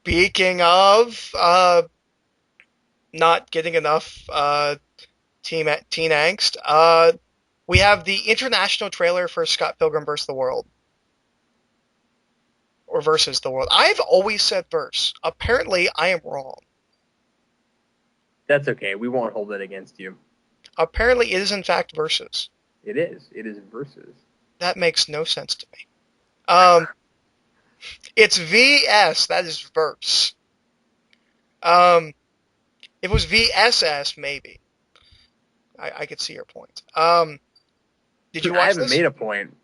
Speaking of not getting enough teen angst, we have the international trailer for Scott Pilgrim vs. the World. Or versus the world. I've always said verse. Apparently, I am wrong. That's okay. We won't hold it against you. Apparently, it is in fact versus. It is. It is versus. That makes no sense to me. Um, it's VS. That is verse. Um, if it was VSS, maybe I could see your point. Did you I watch haven't this? made a point.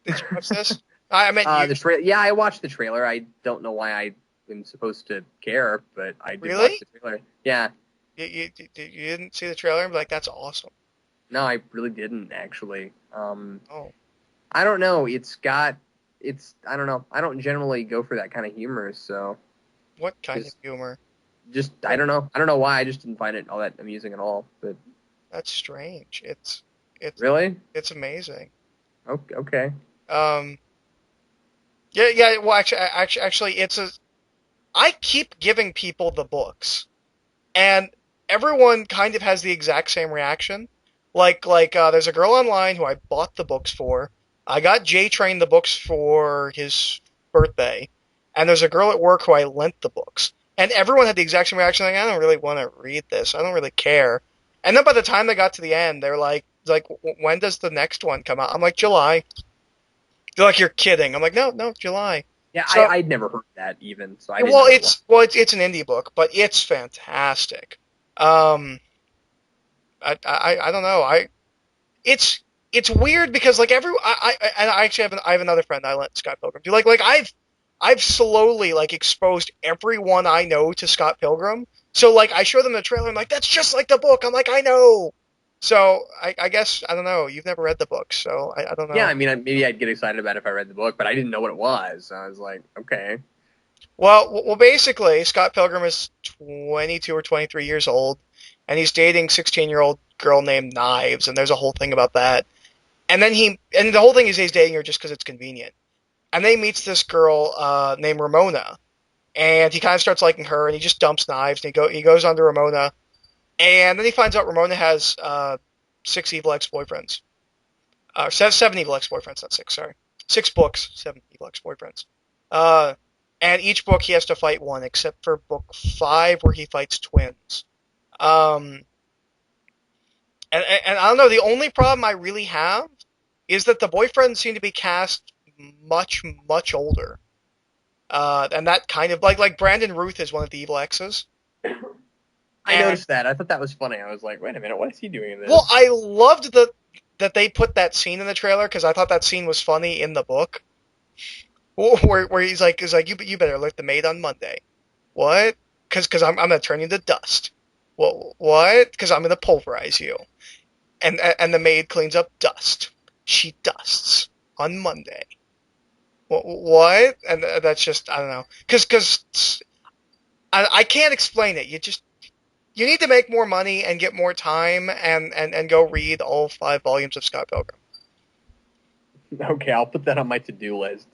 Did you watch this? I meant you. Yeah, I watched the trailer. I don't know why I'm supposed to care, but I did watch Really? the trailer. Yeah, You didn't see the trailer and be like, that's awesome. no, I really didn't actually. Oh, I don't know. I don't know. I don't generally go for that kind of humor, so what kind of just humor? I don't know. I don't know why. I just didn't find it all that amusing at all. But That's strange. It's really, it's amazing. okay. Um, yeah. Well, actually, it's a. I keep giving people the books, and everyone kind of has the exact same reaction. There's a girl online who I bought the books for. I got J Train the books for his birthday, and there's a girl at work who I lent the books. And everyone had the exact same reaction. Like, I don't really want to read this. I don't really care. And then by the time they got to the end, they're like, when does the next one come out? I'm like, July. They're like, you're kidding. I'm like, no, no, July. Yeah, So I'd never heard that even, so I didn't know what. it's an indie book, but it's fantastic. Um, I don't know. It's weird because like I actually I have another friend I let Scott Pilgrim do. I've slowly like exposed everyone I know to Scott Pilgrim. So like I show them the trailer and like that's just like the book. I'm like I know. So I guess I don't know. You've never read the book, so I don't Yeah, know. I mean, maybe I'd get excited about it if I read the book, but I didn't know what it was. So I was like, okay. Basically, Scott Pilgrim is 22 or 23 years old, and he's dating 16-year-old girl named Knives, and there's a whole thing about that. And the whole thing is he's dating her just because it's convenient. And then he meets this girl named Ramona, and he kind of starts liking her, and he just dumps Knives, and he goes on to Ramona, and then he finds out Ramona has six evil ex-boyfriends, seven evil ex-boyfriends, not six, sorry, six books, seven evil ex-boyfriends. Uh, and each book he has to fight one, except for book five where he fights twins. Um, and I don't know. The only problem I really have is that the boyfriends seem to be cast much older. And that kind of like Brandon Ruth is one of the evil exes. I And noticed that. I thought that was funny. I was like, wait a minute, what is he doing in well, this? I loved that they put that scene in the trailer because I thought that scene was funny in the book. Where he's like you better alert the maid on Monday. What? Because I'm gonna turn you to dust. Well, what? Because I'm gonna pulverize you. And the maid cleans up dust. She dusts on Monday. What? And that's just I don't know. Because I can't explain it. You need to make more money and get more time and go read all five volumes of Scott Pilgrim. Okay, I'll put that on my to-do list.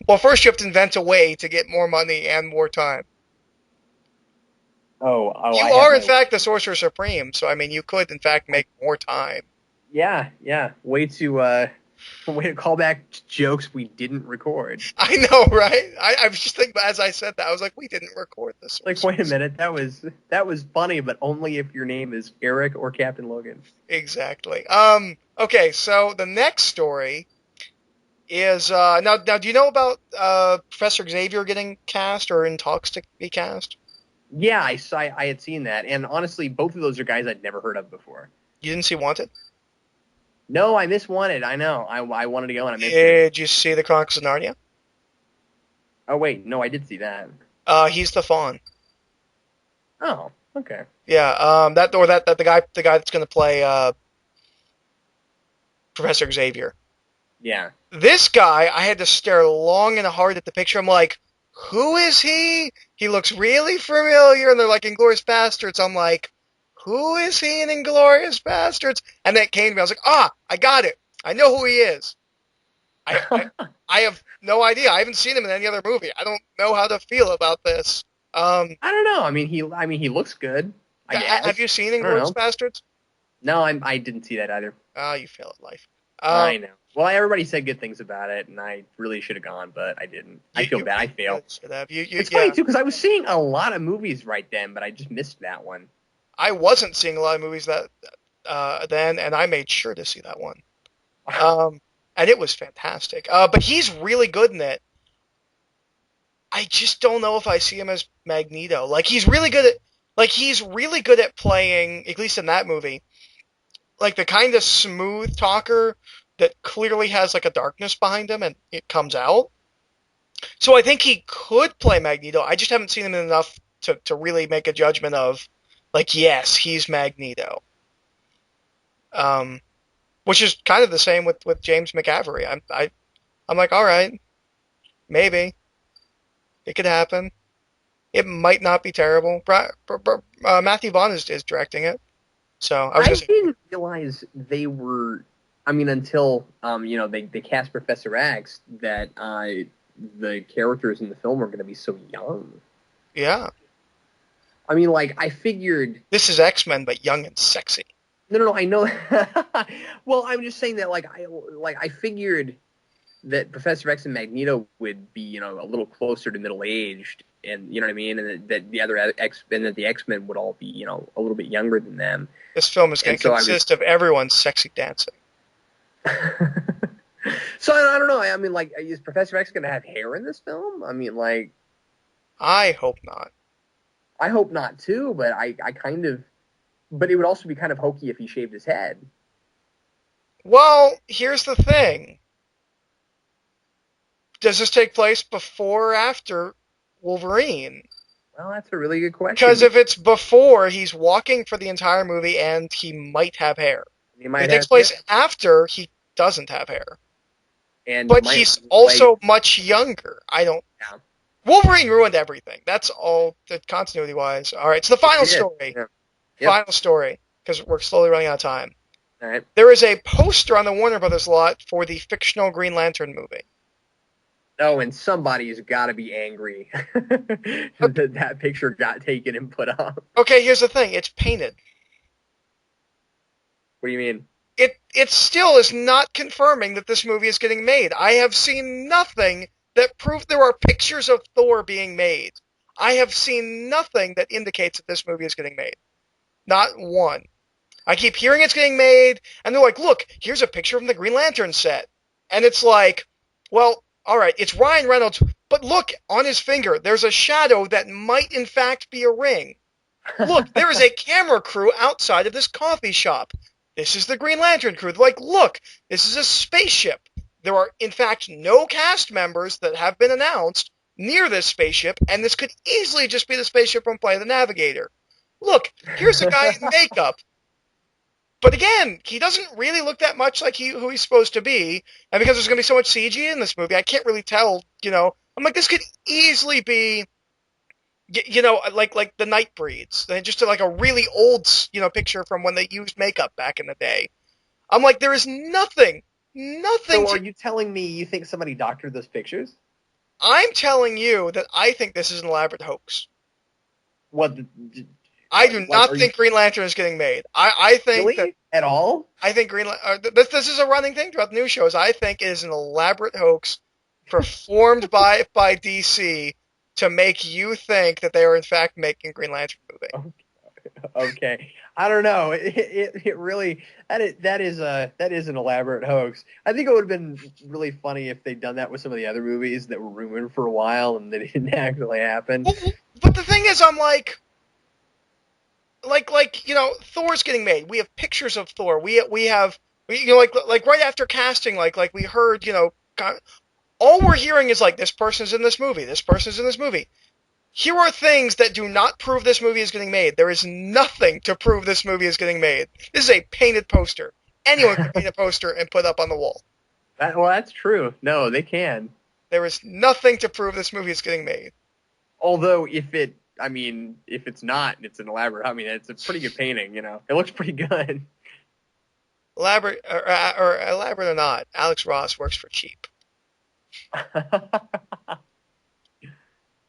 Well, first you have to invent a way to get more money and more time. Oh, You I have are in my. fact the Sorcerer Supreme, so I mean you could in fact make more time. Yeah, yeah. Way to call back jokes we didn't record. I know, right? I was just thinking as I said that I was like, we didn't record the Like, wait Sorcerer a minute, that was funny, but only if your name is Eric or Captain Logan. Exactly. Okay, so the next story is now. Do you know about Professor Xavier getting cast or in talks to be cast? Yeah, I had seen that, and honestly, both of those are guys I'd never heard of before. You didn't see Wanted? No, I miswanted. I know. I wanted to go and I missed it. Did you see the Chronicles of Narnia? Oh wait, no, I did see that. He's the Fawn. Oh, okay. Yeah. That the guy that's going to play Professor Xavier. Yeah. This guy, I had to stare long and hard at the picture. I'm like, who is he? He looks really familiar. And they're like Inglorious Bastards. I'm like, who is he in Inglorious Bastards? And then it came to me. I was like, I got it. I know who he is. I have no idea. I haven't seen him in any other movie. I don't know how to feel about this. I don't know. I mean, he looks good. I Have guess. you seen I don't Inglourious know. Bastards? No, I didn't see that either. Oh, you fail at life. I know. Well, everybody said good things about it, and I really should have gone, but I didn't. I feel bad. I You failed. really should have. It's funny Yeah. too because I was seeing a lot of movies right then, but I just missed that one. I wasn't seeing a lot of movies that then, and I made sure to see that one. Um, and it was fantastic. But he's really good in it. I just don't know if I see him as Magneto. He's really good at playing, at least in that movie, like the kind of smooth talker that clearly has like a darkness behind him and it comes out. So I think he could play Magneto. I just haven't seen him enough to really make a judgment of, like, yes, he's Magneto. Um, which is kind of the same with James McAvoy. I'm like, all right, maybe it could happen. It might not be terrible. Matthew Vaughn is directing it, so I was I gonna say, didn't realize they were. I mean, until they cast Professor X, that the characters in the film are going to be so young. yeah, I mean, like I figured. this is X-Men, but young and sexy. No, I know. Well, I'm just saying that I figured that Professor X and Magneto would be a little closer to middle aged, and you know what I mean, and that the other the X-Men would all be a little bit younger than them. This film is going And to consist of everyone sexy dancing. So I don't know. I mean, like, is Professor X going to have hair in this film? I mean, like, I hope not. I hope not too, but I kind of, but it would also be kind of hokey if he shaved his head. Well, here's the thing. Does this take place before or after Wolverine? Well, that's a really good Because question. if it's before, he's walking for the entire movie and he might have hair. He If might it takes have place hair, after, he doesn't have hair. and But might he's like, also much younger. I don't. yeah, Wolverine ruined everything. That's all, the continuity wise. All right, so the final he did. story. Yeah. Yep. Final story, because we're slowly running out of time. All right. There is a poster on the Warner Brothers lot for the fictional Green Lantern movie. Oh, and somebody's got to be angry that that picture got taken and put up. Okay, here's the thing. It's painted. What do you mean? It still is not confirming that this movie is getting made. I have seen nothing that proves there are pictures of Thor being made. I have seen nothing that indicates that this movie is getting made. Not one. I keep hearing it's getting made, and they're like, look, here's a picture from the Green Lantern set. And it's like, well, all right, it's Ryan Reynolds, but look, on his finger, there's a shadow that might in fact be a ring. Look, there is a camera crew outside of this coffee shop. This is the Green Lantern crew. They're like, look, this is a spaceship. There are, in fact, no cast members that have been announced near this spaceship, and this could easily just be the spaceship from Play the Navigator. Look, here's a guy in makeup. But again, he doesn't really look that much like who he's supposed to be, and because there's going to be so much CG in this movie, I can't really tell, I'm like, this could easily be, like the Nightbreeds, just like a really old, picture from when they used makeup back in the day. I'm like, there is nothing So, are to. you telling me you think somebody doctored those pictures? I'm telling you that I think this is an elaborate hoax. What? I do Like, not are you think Green Lantern is getting made. I think that really at all? I think this is a running thing throughout the news shows. I think it is an elaborate hoax performed by DC to make you think that they are in fact making Green Lantern movie. Okay, I don't know. It really that is an elaborate hoax. I think it would have been really funny if they'd done that with some of the other movies that were rumored for a while and they didn't actually happen. But the thing is, I'm like Thor's getting made. We have pictures of Thor. We have like right after casting, like we heard, all we're hearing is like, this person's in this movie. This person's in this movie. Here are things that do not prove this movie is getting made. There is nothing to prove this movie is getting made. This is a painted poster. Anyone can paint a poster and put up on the wall. Well, that's true. No, they can. There is nothing to prove this movie is getting made. Although, if it's not, it's an elaborate. I mean, it's a pretty good painting. It looks pretty good. Elaborate or elaborate or not, Alex Ross works for cheap.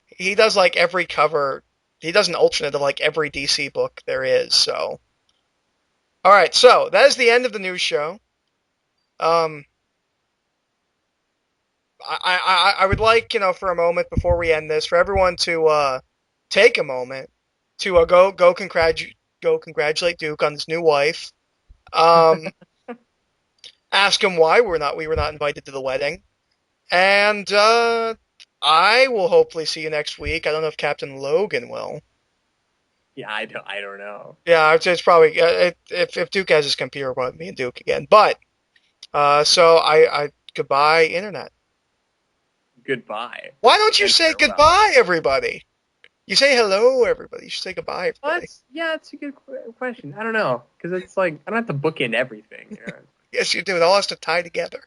He does like every cover. He does an alternate of like every DC book there is. So, all right. So that is the end of the news show. Um, I would like, for a moment before we end this, for everyone to take a moment to go congratulate Duke on his new wife. Um, ask him why we were not invited to the wedding, and I will hopefully see you next week. I don't know if Captain Logan will. Yeah, I don't know. Yeah, it's probably if Duke has his computer, we'll me and Duke again. But so I goodbye, internet. Goodbye Why don't you and say farewell. goodbye, everybody? You say hello, everybody. You should say goodbye, Well, everybody. that's a good question. I don't know because it's like I don't have to bookend everything. Yes, you do. It all has to tie together.